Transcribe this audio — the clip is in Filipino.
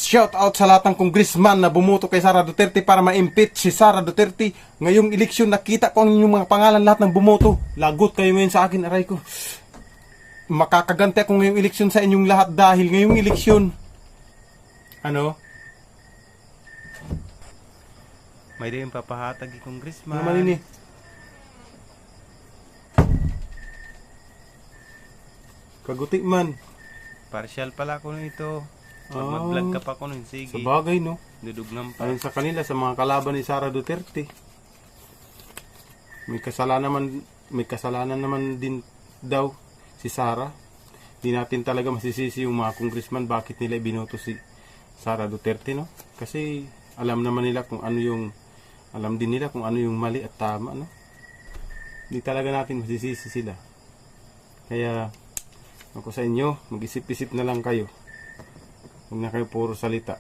Shout out sa lahat ng congressman na bumoto kay Sara Duterte para ma-impeach si Sara Duterte. Ngayong eleksyon nakita ko ang inyong mga pangalan lahat ng bumoto. Lagot kayo ngayon sa akin, aray ko. Makakaganti ako ngayong eleksyon sa inyong lahat dahil ngayong eleksyon. Ano? May din papahatag ni congressman. Ano man ini? Kaguti man. Partial pala ko nito. Pag Ah. mag-vlog ka pa ko nun, sige. Sa bagay, no? Dudugnan pa. Ayon sa kanila, sa mga kalaban ni Sara Duterte. May kasalanan naman din daw si Sara. Di natin talaga masisisi yung mga congressman bakit nila binoto si Sara Duterte, no? Kasi alam naman nila kung ano yung mali at tama, no? Di talaga natin masisisi sila. Kaya ako sa inyo, mag-isip-isip na lang kayo. Huwag na kayo puro salita.